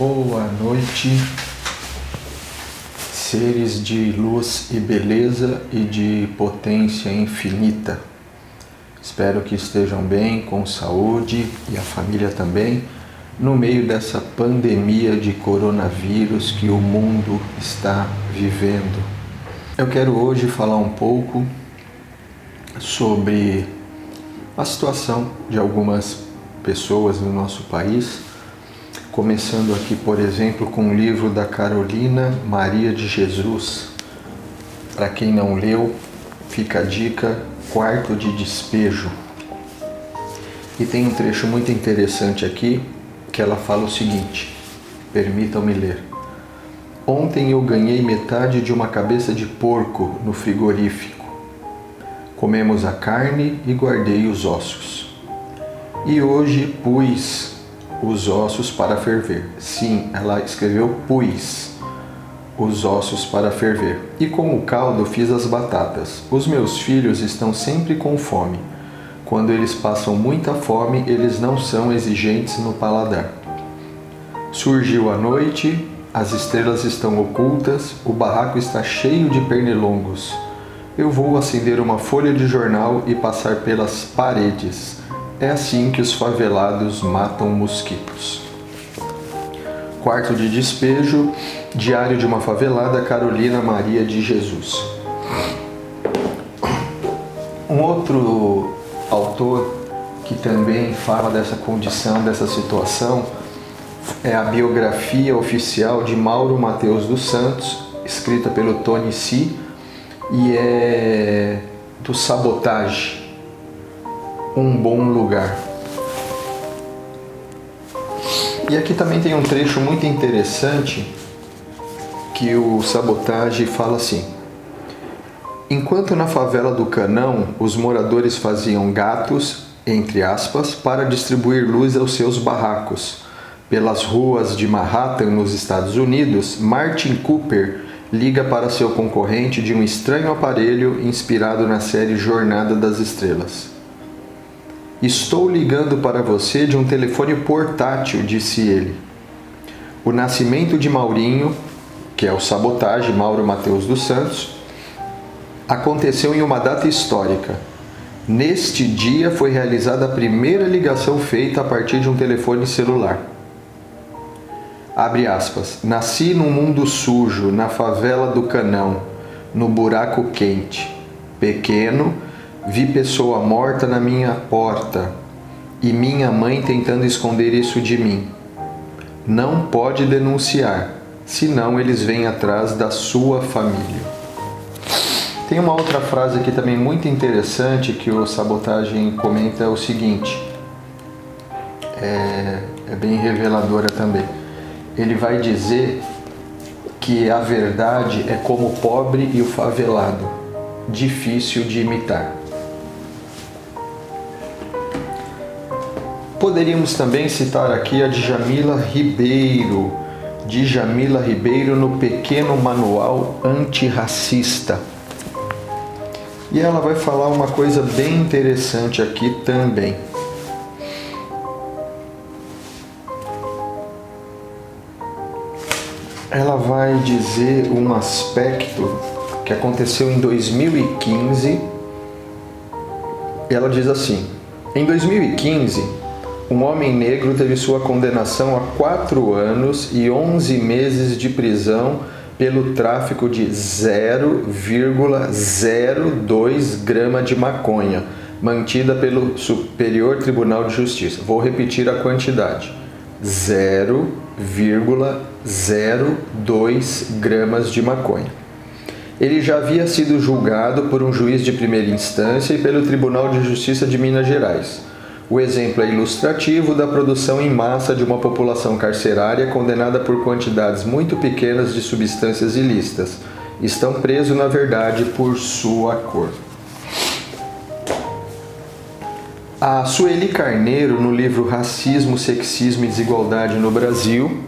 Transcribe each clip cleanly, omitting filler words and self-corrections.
Boa noite, seres de luz e beleza e de potência infinita. Espero que estejam bem, com saúde e a família também, no meio dessa pandemia de coronavírus que o mundo está vivendo. Eu quero hoje falar um pouco sobre a situação de algumas pessoas no nosso país, começando aqui, por exemplo, com um livro da Carolina Maria de Jesus. Para quem não leu, fica a dica, Quarto de Despejo. E tem um trecho muito interessante aqui, que ela fala o seguinte, permitam-me ler. Ontem eu ganhei metade de uma cabeça de porco no frigorífico. Comemos a carne e guardei os ossos. E hoje pus os ossos para ferver. Sim, ela escreveu pus os ossos para ferver. E com o caldo fiz as batatas. Os meus filhos estão sempre com fome. Quando eles passam muita fome, eles não são exigentes no paladar. Surgiu a noite, as estrelas estão ocultas, o barraco está cheio de pernilongos. Eu vou acender uma folha de jornal e passar pelas paredes. É assim que os favelados matam mosquitos. Quarto de Despejo, Diário de uma Favelada, Carolina Maria de Jesus. Um outro autor que também fala dessa condição, dessa situação, é a biografia oficial de Mauro Mateus dos Santos, escrita pelo Tony C, e é do Sabotagem, um bom lugar. E aqui também tem um trecho muito interessante que o Sabotagem fala assim: enquanto na favela do Canão os moradores faziam gatos, entre aspas, para distribuir luz aos seus barracos, pelas ruas de Manhattan, nos Estados Unidos, Martin Cooper liga para seu concorrente de um estranho aparelho inspirado na série Jornada das Estrelas. Estou ligando para você de um telefone portátil, disse ele. O nascimento de Maurinho, que é o Sabotagem, Mauro Mateus dos Santos, aconteceu em uma data histórica. Neste dia foi realizada a primeira ligação feita a partir de um telefone celular. Abre aspas. Nasci num mundo sujo, na favela do Canão, no buraco quente. Pequeno, vi pessoa morta na minha porta e minha mãe tentando esconder isso de mim. Não pode denunciar, senão eles vêm atrás da sua família. Tem uma outra frase aqui também muito interessante que o Sabotagem comenta, é o seguinte, é bem reveladora também. Ele vai dizer que a verdade é como o pobre e o favelado, difícil de imitar. Poderíamos também citar aqui a Djamila Ribeiro, no Pequeno Manual Antirracista. E ela vai falar uma coisa bem interessante aqui também. Ela vai dizer um aspecto que aconteceu em 2015. Ela diz assim: em 2015, um homem negro teve sua condenação a 4 anos e 11 meses de prisão pelo tráfico de 0,02 grama de maconha, mantida pelo Superior Tribunal de Justiça. Vou repetir a quantidade: 0,02 gramas de maconha. Ele já havia sido julgado por um juiz de primeira instância e pelo Tribunal de Justiça de Minas Gerais. O exemplo é ilustrativo da produção em massa de uma população carcerária condenada por quantidades muito pequenas de substâncias ilícitas. Estão presos, na verdade, por sua cor. A Sueli Carneiro, no livro Racismo, Sexismo e Desigualdade no Brasil,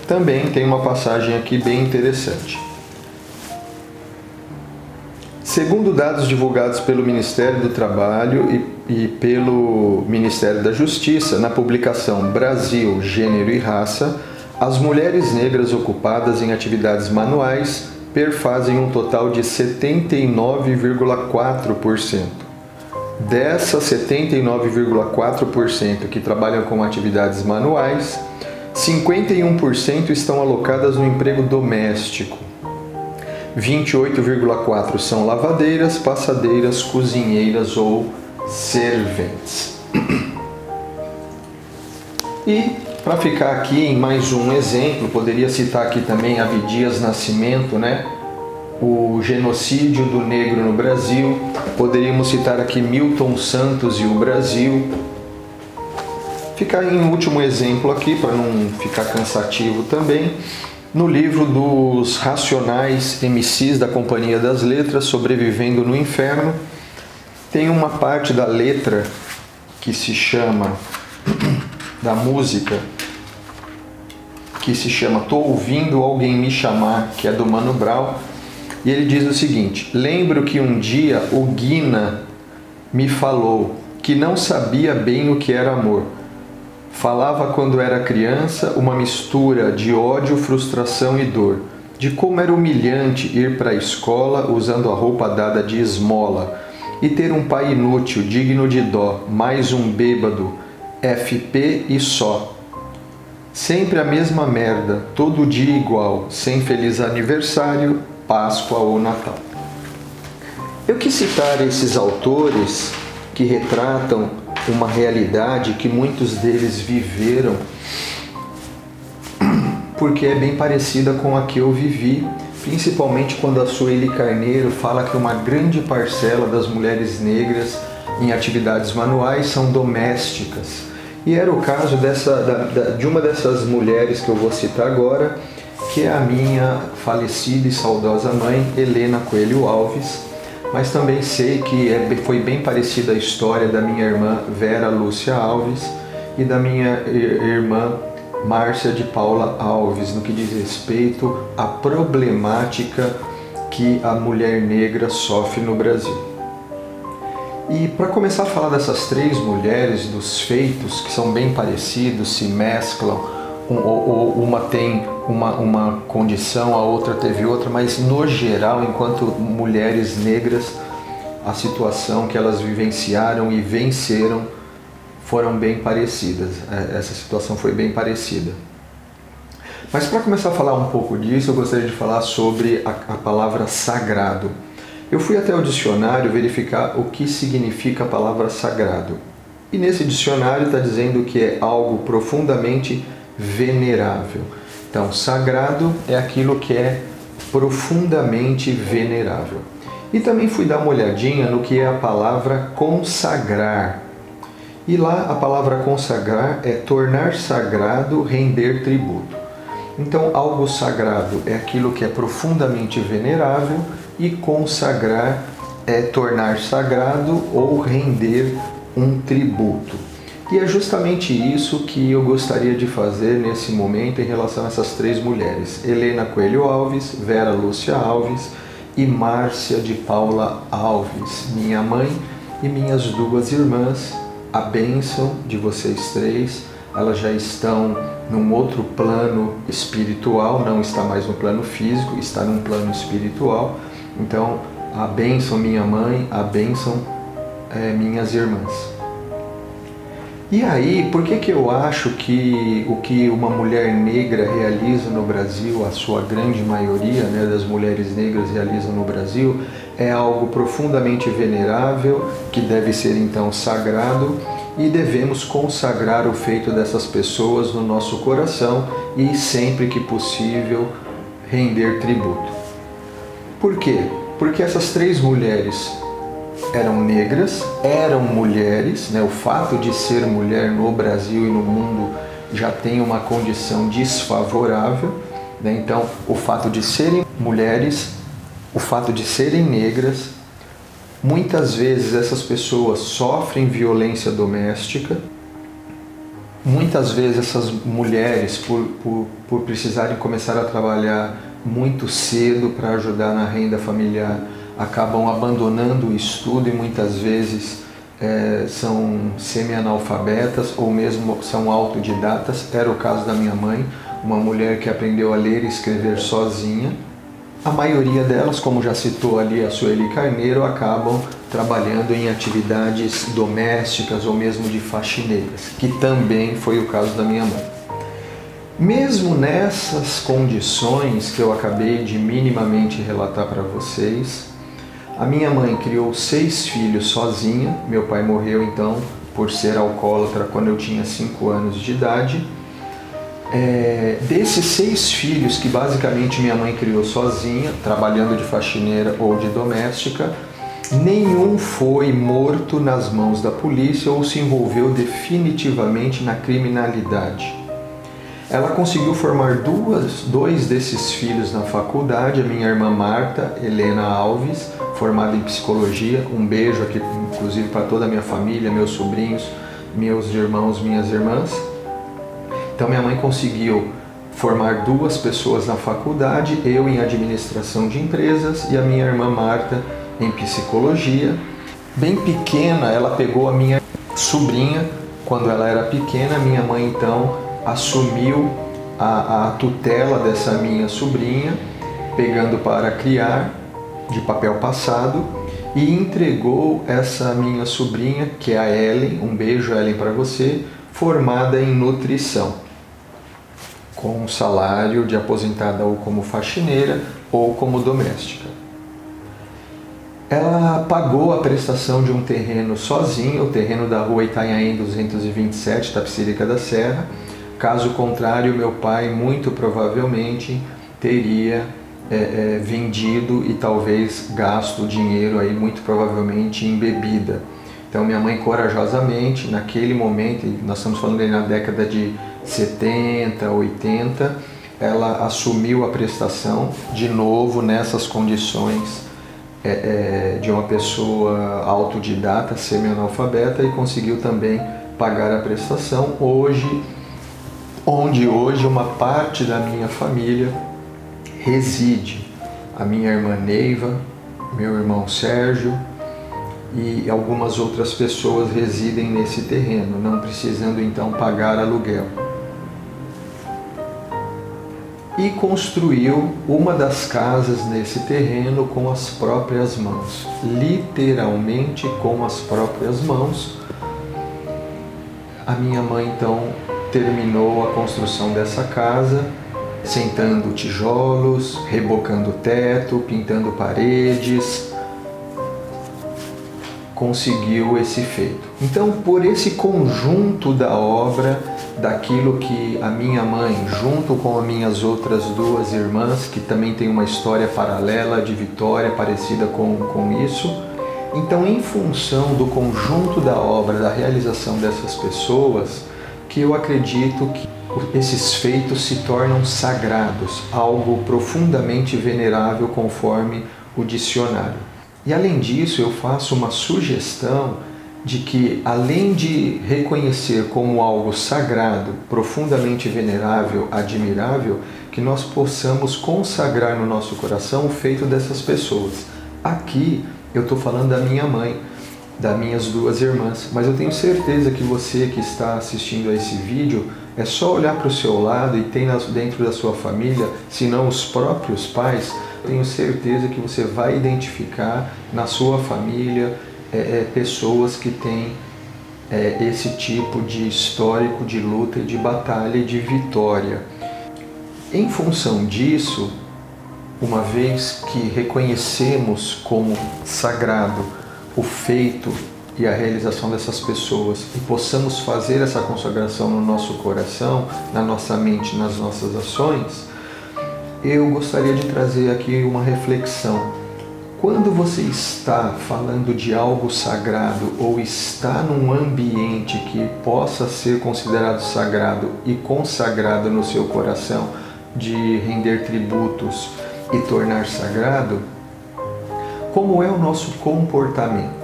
também tem uma passagem aqui bem interessante. Segundo dados divulgados pelo Ministério do Trabalho e pelo Ministério da Justiça, na publicação Brasil, Gênero e Raça, as mulheres negras ocupadas em atividades manuais perfazem um total de 79,4%. Dessas 79,4% que trabalham com atividades manuais, 51% estão alocadas no emprego doméstico. 28,4% são lavadeiras, passadeiras, cozinheiras ou serventes. E, para ficar aqui em mais um exemplo, poderia citar aqui também Abdias Nascimento, né? O genocídio do negro no Brasil. Poderíamos citar aqui Milton Santos e o Brasil. Ficar em último exemplo aqui, para não ficar cansativo também, no livro dos Racionais MCs da Companhia das Letras, Sobrevivendo no Inferno, tem uma parte da letra que se chama, da música, que se chama Tô Ouvindo Alguém Me Chamar, que é do Mano Brown, e ele diz o seguinte: lembro que um dia o Guina me falou que não sabia bem o que era amor. Falava quando era criança uma mistura de ódio, frustração e dor, de como era humilhante ir para a escola usando a roupa dada de esmola e ter um pai inútil, digno de dó, mais um bêbado, FP e só. Sempre a mesma merda, todo dia igual, sem feliz aniversário, Páscoa ou Natal. Eu quis citar esses autores que retratam uma realidade que muitos deles viveram, porque é bem parecida com a que eu vivi, principalmente quando a Sueli Carneiro fala que uma grande parcela das mulheres negras em atividades manuais são domésticas. E era o caso de uma dessas mulheres que eu vou citar agora, que é a minha falecida e saudosa mãe, Helena Coelho Alves, mas também sei que foi bem parecida a história da minha irmã Vera Lúcia Alves e da minha irmã Márcia de Paula Alves, no que diz respeito à problemática que a mulher negra sofre no Brasil. E para começar a falar dessas três mulheres, dos feitos que são bem parecidos, se mesclam, uma tem uma condição, a outra teve outra, mas no geral, enquanto mulheres negras, a situação que elas vivenciaram e venceram foram bem parecidas. Essa situação foi bem parecida. Mas para começar a falar um pouco disso, eu gostaria de falar sobre a palavra sagrado. Eu fui até o dicionário verificar o que significa a palavra sagrado. E nesse dicionário está dizendo que é algo profundamente venerável. Então, sagrado é aquilo que é profundamente venerável. E também fui dar uma olhadinha no que é a palavra consagrar. E lá a palavra consagrar é tornar sagrado, render tributo. Então, algo sagrado é aquilo que é profundamente venerável e consagrar é tornar sagrado ou render um tributo. E é justamente isso que eu gostaria de fazer nesse momento em relação a essas três mulheres: Helena Coelho Alves, Vera Lúcia Alves e Márcia de Paula Alves, minha mãe e minhas duas irmãs. A bênção de vocês três, elas já estão num outro plano espiritual, não está mais no plano físico, está num plano espiritual. Então, a bênção minha mãe, a bênção minhas irmãs. E aí, por que eu acho que o que uma mulher negra realiza no Brasil, a sua grande maioria, né, das mulheres negras realizam no Brasil, é algo profundamente venerável, que deve ser então sagrado, e devemos consagrar o feito dessas pessoas no nosso coração e, sempre que possível, render tributo. Por quê? Porque essas três mulheres eram negras, eram mulheres, né? O fato de ser mulher no Brasil e no mundo já tem uma condição desfavorável, né? Então, o fato de serem mulheres, o fato de serem negras, muitas vezes essas pessoas sofrem violência doméstica, muitas vezes essas mulheres, por precisarem começar a trabalhar muito cedo para ajudar na renda familiar, acabam abandonando o estudo e muitas vezes são semi-analfabetas ou mesmo são autodidatas. Era o caso da minha mãe, uma mulher que aprendeu a ler e escrever sozinha. A maioria delas, como já citou ali a Sueli Carneiro, acabam trabalhando em atividades domésticas ou mesmo de faxineiras, que também foi o caso da minha mãe. Mesmo nessas condições que eu acabei de minimamente relatar para vocês, a minha mãe criou 6 filhos sozinha. Meu pai morreu então por ser alcoólatra quando eu tinha 5 anos de idade. Desses 6 filhos que basicamente minha mãe criou sozinha, trabalhando de faxineira ou de doméstica, nenhum foi morto nas mãos da polícia ou se envolveu definitivamente na criminalidade. Ela conseguiu formar dois desses filhos na faculdade, a minha irmã Marta Helena Alves, formada em psicologia. Um beijo aqui, inclusive, para toda a minha família, meus sobrinhos, meus irmãos, minhas irmãs. Então minha mãe conseguiu formar 2 pessoas na faculdade, eu em administração de empresas e a minha irmã Marta em psicologia. Bem pequena, ela pegou a minha sobrinha quando ela era pequena. Minha mãe então assumiu a tutela dessa minha sobrinha, pegando para criar de papel passado, e entregou essa minha sobrinha, que é a Ellen, um beijo Ellen para você, formada em nutrição, com um salário de aposentada ou como faxineira ou como doméstica. Ela pagou a prestação de um terreno sozinha, o terreno da rua Itanhaém 227, Tapicerica da Serra. Caso contrário, meu pai muito provavelmente teria vendido e talvez gasto o dinheiro aí muito provavelmente em bebida. Então minha mãe corajosamente, naquele momento, nós estamos falando aí na década de 70, 80, ela assumiu a prestação de novo nessas condições de uma pessoa autodidata, semi-analfabeta, e conseguiu também pagar a prestação, onde hoje uma parte da minha família reside. A minha irmã Neiva, meu irmão Sérgio e algumas outras pessoas residem nesse terreno, não precisando então pagar aluguel. E construiu uma das casas nesse terreno com as próprias mãos, literalmente com as próprias mãos. A minha mãe então terminou a construção dessa casa, sentando tijolos, rebocando o teto, pintando paredes, conseguiu esse feito. Então, por esse conjunto da obra, daquilo que a minha mãe, junto com as minhas outras 2 irmãs, que também tem uma história paralela de vitória parecida com isso, então, em função do conjunto da obra, da realização dessas pessoas, que eu acredito que esses feitos se tornam sagrados, algo profundamente venerável conforme o dicionário. E além disso, eu faço uma sugestão de que, além de reconhecer como algo sagrado, profundamente venerável, admirável, que nós possamos consagrar no nosso coração o feito dessas pessoas. Aqui eu estou falando da minha mãe, das minhas 2 irmãs, mas eu tenho certeza que você que está assistindo a esse vídeo, é só olhar para o seu lado e tem dentro da sua família, se não os próprios pais, tenho certeza que você vai identificar na sua família pessoas que têm esse tipo de histórico de luta, de batalha e de vitória. Em função disso, uma vez que reconhecemos como sagrado o feito e a realização dessas pessoas e possamos fazer essa consagração no nosso coração, na nossa mente, nas nossas ações, eu gostaria de trazer aqui uma reflexão. Quando você está falando de algo sagrado ou está num ambiente que possa ser considerado sagrado e consagrado no seu coração, de render tributos e tornar sagrado, como é o nosso comportamento?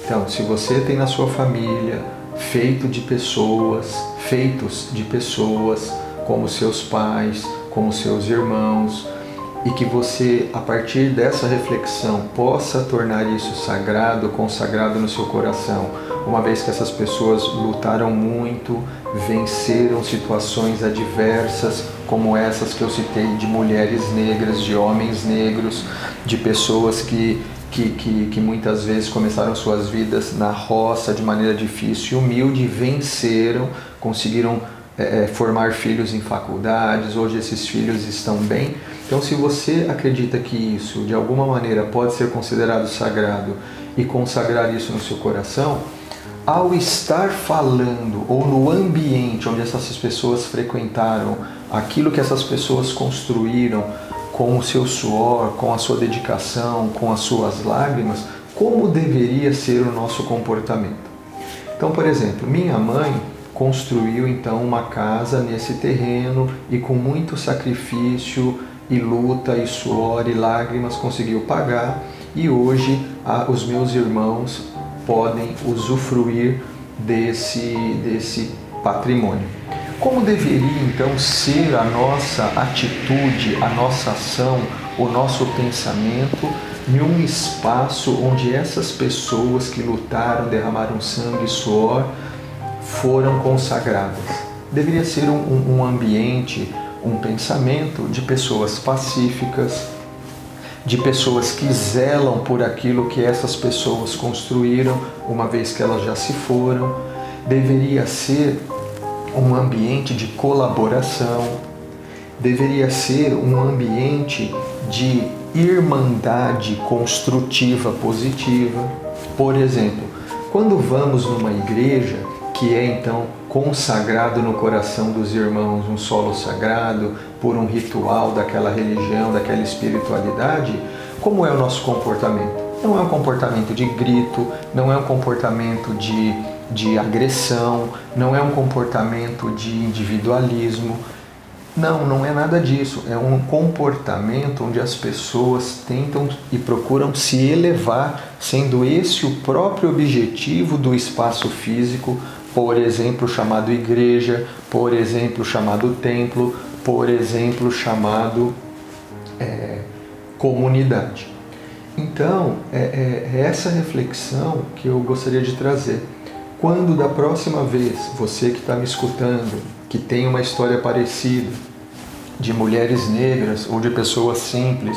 Então, se você tem na sua família feitos de pessoas como seus pais, como seus irmãos, e que você, a partir dessa reflexão, possa tornar isso sagrado, consagrado no seu coração, uma vez que essas pessoas lutaram muito, venceram situações adversas, como essas que eu citei, de mulheres negras, de homens negros, de pessoas que muitas vezes começaram suas vidas na roça de maneira difícil e humilde, venceram, conseguiram formar filhos em faculdades, hoje esses filhos estão bem. Então, se você acredita que isso de alguma maneira pode ser considerado sagrado e consagrar isso no seu coração, ao estar falando ou no ambiente onde essas pessoas frequentaram, aquilo que essas pessoas construíram com o seu suor, com a sua dedicação, com as suas lágrimas, como deveria ser o nosso comportamento? Então, por exemplo, minha mãe construiu então uma casa nesse terreno e com muito sacrifício e luta e suor e lágrimas conseguiu pagar, e hoje os meus irmãos podem usufruir desse patrimônio. Como deveria então ser a nossa atitude, a nossa ação, o nosso pensamento em um espaço onde essas pessoas que lutaram, derramaram sangue e suor, foram consagradas? Deveria ser um ambiente, um pensamento de pessoas pacíficas, de pessoas que zelam por aquilo que essas pessoas construíram, uma vez que elas já se foram. Deveria ser um ambiente de colaboração, deveria ser um ambiente de irmandade construtiva positiva. Por exemplo, quando vamos numa igreja que é então consagrado no coração dos irmãos, um solo sagrado, por um ritual daquela religião, daquela espiritualidade, como é o nosso comportamento? Não é um comportamento de grito, não é um comportamento de agressão, não é um comportamento de individualismo. Não é nada disso. É um comportamento onde as pessoas tentam e procuram se elevar, sendo esse o próprio objetivo do espaço físico, por exemplo, chamado igreja, por exemplo, chamado templo, por exemplo, chamado comunidade. Então, é essa reflexão que eu gostaria de trazer. Quando da próxima vez, você que está me escutando, que tem uma história parecida, de mulheres negras ou de pessoas simples,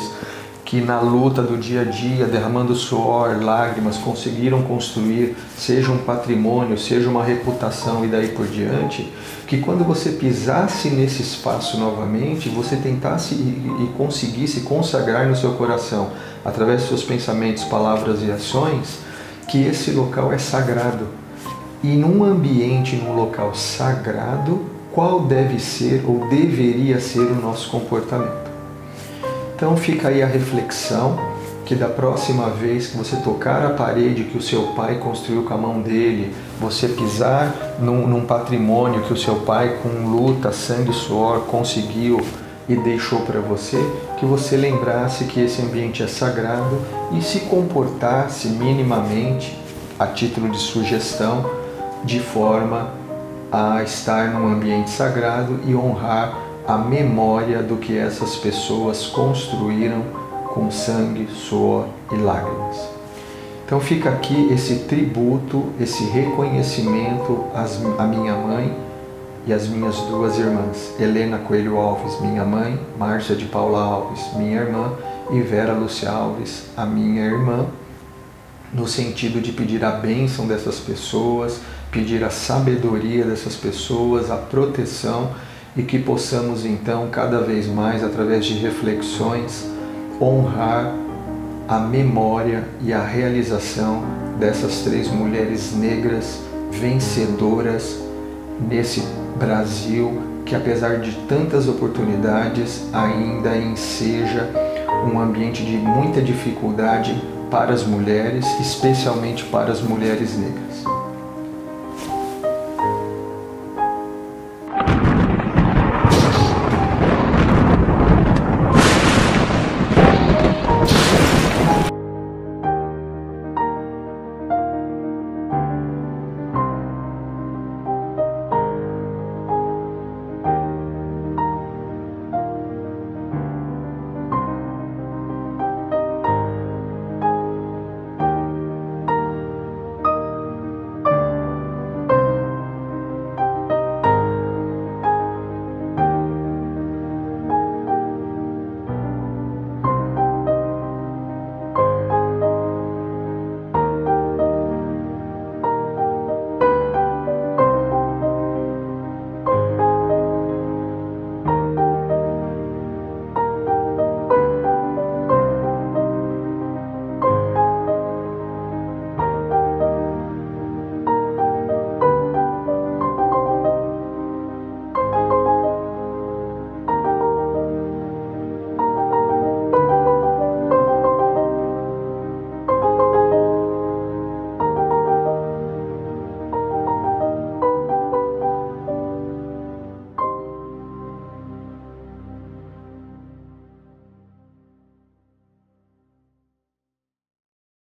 que na luta do dia a dia, derramando suor, lágrimas, conseguiram construir, seja um patrimônio, seja uma reputação e daí por diante, que quando você pisasse nesse espaço novamente, você tentasse e conseguisse consagrar no seu coração, através dos seus pensamentos, palavras e ações, que esse local é sagrado. E num ambiente, num local sagrado, qual deve ser ou deveria ser o nosso comportamento? Então fica aí a reflexão, que da próxima vez que você tocar a parede que o seu pai construiu com a mão dele, você pisar num patrimônio que o seu pai com luta, sangue e suor conseguiu e deixou para você, que você lembrasse que esse ambiente é sagrado e se comportasse minimamente, a título de sugestão, de forma a estar num ambiente sagrado e honrar a memória do que essas pessoas construíram com sangue, suor e lágrimas. Então fica aqui esse tributo, esse reconhecimento à minha mãe e às minhas duas irmãs, Helena Coelho Alves, minha mãe, Márcia de Paula Alves, minha irmã, e Vera Lúcia Alves, a minha irmã, no sentido de pedir a bênção dessas pessoas, pedir a sabedoria dessas pessoas, a proteção, e que possamos então cada vez mais, através de reflexões, honrar a memória e a realização dessas três mulheres negras vencedoras nesse Brasil que, apesar de tantas oportunidades, ainda enseja um ambiente de muita dificuldade para as mulheres, especialmente para as mulheres negras.